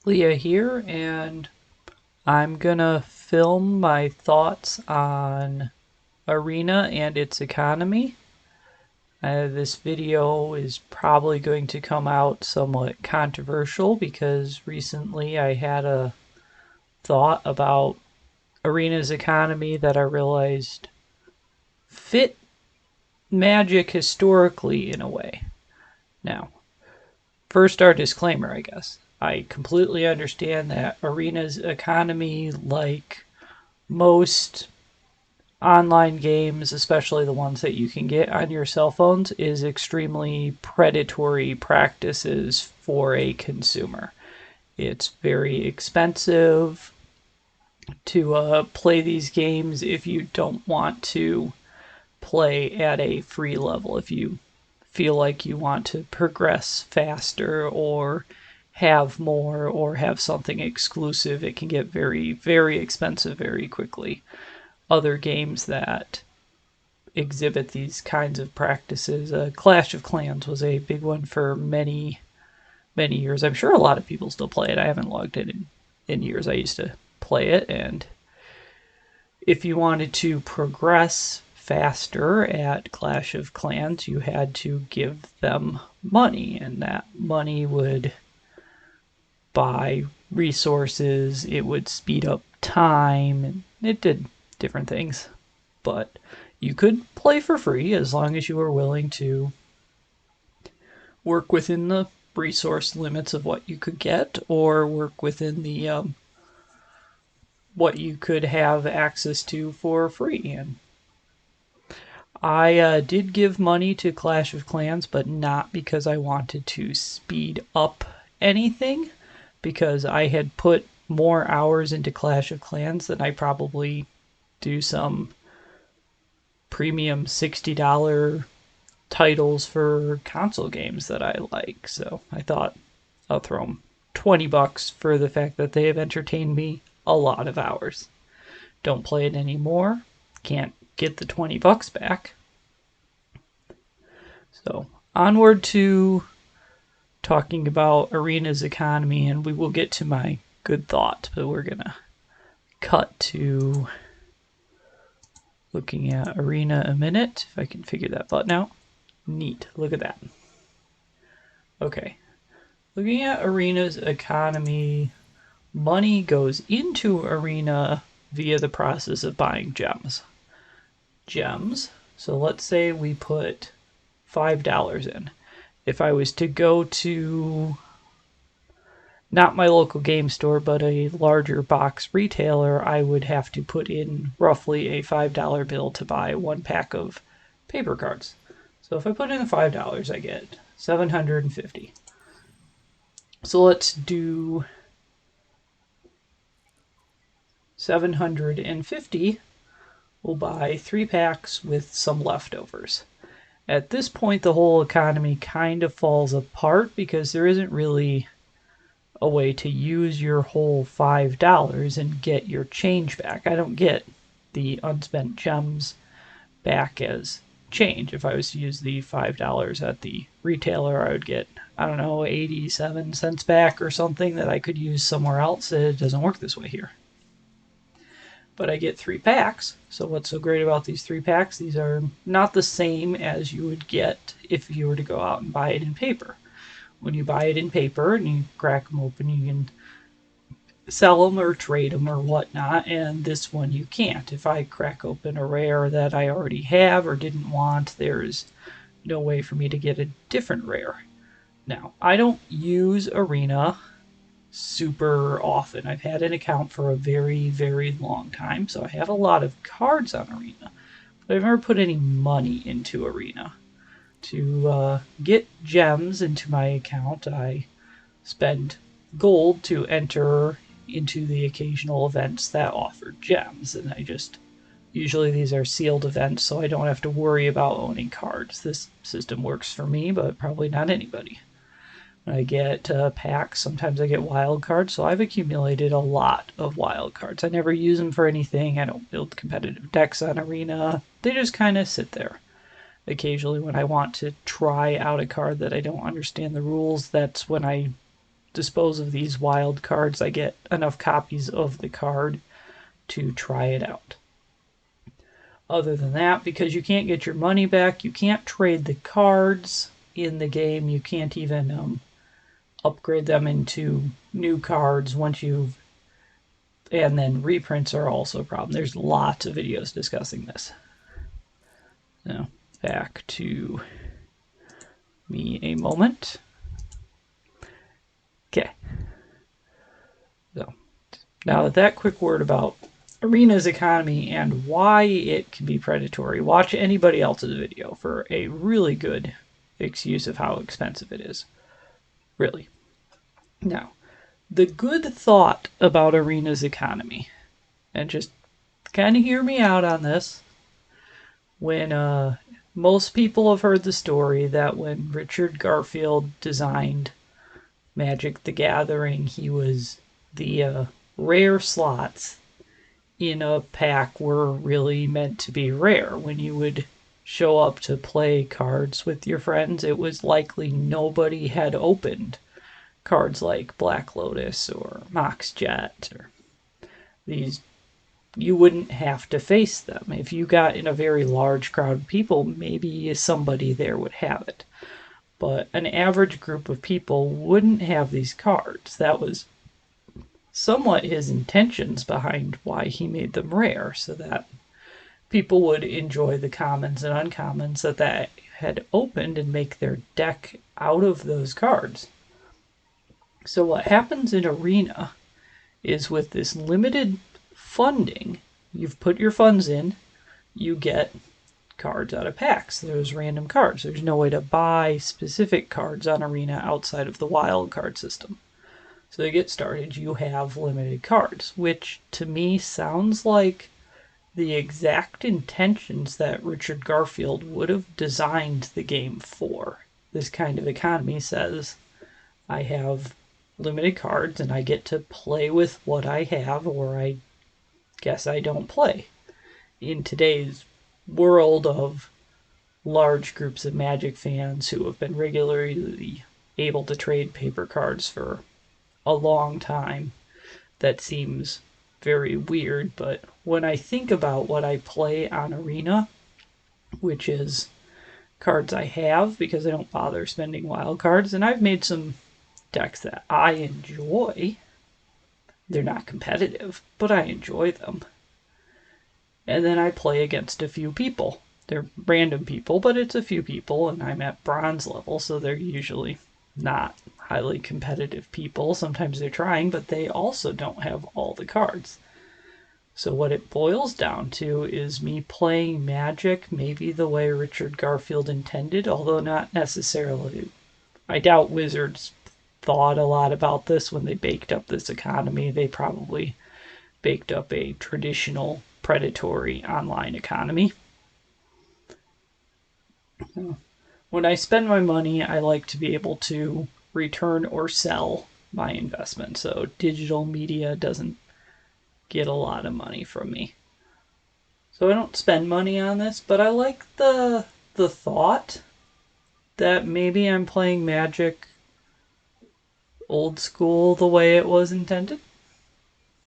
Leah here, and I'm gonna film my thoughts on Arena and its economy. This video is probably going to come out somewhat controversial because recently I had a thought about Arena's economy that I realized fit Magic historically in a way. Now, first, our disclaimer, I guess. I completely understand that Arena's economy, like most online games, especially the ones that you can get on your cell phones, is extremely predatory practices for a consumer. It's very expensive to play these games if you don't want to play at a free level. If you feel like you want to progress faster or have more or have something exclusive, it can get very, very expensive very quickly. Other games that exhibit these kinds of practices, Clash of Clans was a big one for many, many years. I'm sure a lot of people still play it. I haven't logged in years. I used to play it, and if you wanted to progress faster at Clash of Clans, you had to give them money, and that money would buy resources, it would speed up time, and it did different things. But you could play for free as long as you were willing to work within the resource limits of what you could get, or work within the what you could have access to for free. And I did give money to Clash of Clans, but not because I wanted to speed up anything, because I had put more hours into Clash of Clans than I probably do some premium $60 titles for console games that I like. So I thought I'll throw them $20 for the fact that they have entertained me a lot of hours. Don't play it anymore. Can't get the $20 back. So onward to talking about Arena's economy, and we will get to my good thought, but we're gonna cut to looking at Arena a minute, if I can figure that button out. Neat, look at that. Okay, looking at Arena's economy, money goes into Arena via the process of buying gems. So let's say we put $5 in. If I was to go to not my local game store, but a larger box retailer, I would have to put in roughly a $5 bill to buy one pack of paper cards. So if I put in $5, I get 750. So let's do 750. We'll buy 3 packs with some leftovers. At this point, the whole economy kind of falls apart because there isn't really a way to use your whole $5 and get your change back. I don't get the unspent gems back as change. If I was to use the $5 at the retailer, I would get, I don't know, 87 cents back or something that I could use somewhere else. It doesn't work this way here. But I get 3 packs. So what's so great about these 3 packs? These are not the same as you would get if you were to go out and buy it in paper. When you buy it in paper and you crack them open, you can sell them or trade them or whatnot, and this one you can't. If I crack open a rare that I already have or didn't want, there's no way for me to get a different rare. Now, I don't use Arena super often. I've had an account for a very, very long time, so I have a lot of cards on Arena, but I've never put any money into Arena. To get gems into my account, I spend gold to enter into the occasional events that offer gems, and I just usually these are sealed events, so I don't have to worry about owning cards. This system works for me, but probably not anybody. I get packs. Sometimes I get wild cards, so I've accumulated a lot of wild cards. I never use them for anything. I don't build competitive decks on Arena. They just kind of sit there. Occasionally, when I want to try out a card that I don't understand the rules, that's when I dispose of these wild cards, I get enough copies of the card to try it out. Other than that, because you can't get your money back, you can't trade the cards in the game, you can't even upgrade them into new cards once you've... And then reprints are also a problem. There's lots of videos discussing this. Now, back to me a moment. Okay. So, now that quick word about Arena's economy and why it can be predatory, watch anybody else's video for a really good excuse of how expensive it is. Really. Now, the good thought about Arena's economy, and just kind of hear me out on this, when most people have heard the story that when Richard Garfield designed Magic the Gathering, he was the rare slots in a pack were really meant to be rare. When you would show up to play cards with your friends, it was likely nobody had opened cards like Black Lotus or Mox Jet or these. You wouldn't have to face them. If you got in a very large crowd of people, maybe somebody there would have it. But an average group of people wouldn't have these cards. That was somewhat his intentions behind why he made them rare, so that people would enjoy the commons and uncommons that had opened and make their deck out of those cards. So what happens in Arena is with this limited funding, you've put your funds in, you get cards out of packs. There's random cards. There's no way to buy specific cards on Arena outside of the wild card system. So to get started, you have limited cards, which to me sounds like the exact intentions that Richard Garfield would have designed the game for. This kind of economy says, I have limited cards and I get to play with what I have, or I guess I don't play. In today's world of large groups of Magic fans who have been regularly able to trade paper cards for a long time, that seems very weird, but when I think about what I play on Arena, which is cards I have because I don't bother spending wild cards, and I've made some decks that I enjoy. They're not competitive, but I enjoy them. And then I play against a few people. They're random people, but it's a few people, and I'm at bronze level, so they're usually not highly competitive people. Sometimes they're trying, but they also don't have all the cards. So what it boils down to is me playing Magic maybe the way Richard Garfield intended, although not necessarily. I doubt Wizards thought a lot about this when they baked up this economy. They probably baked up a traditional predatory online economy. When I spend my money, I like to be able to return or sell my investment. So digital media doesn't get a lot of money from me. So I don't spend money on this, but I like the thought that maybe I'm playing Magic old school the way it was intended.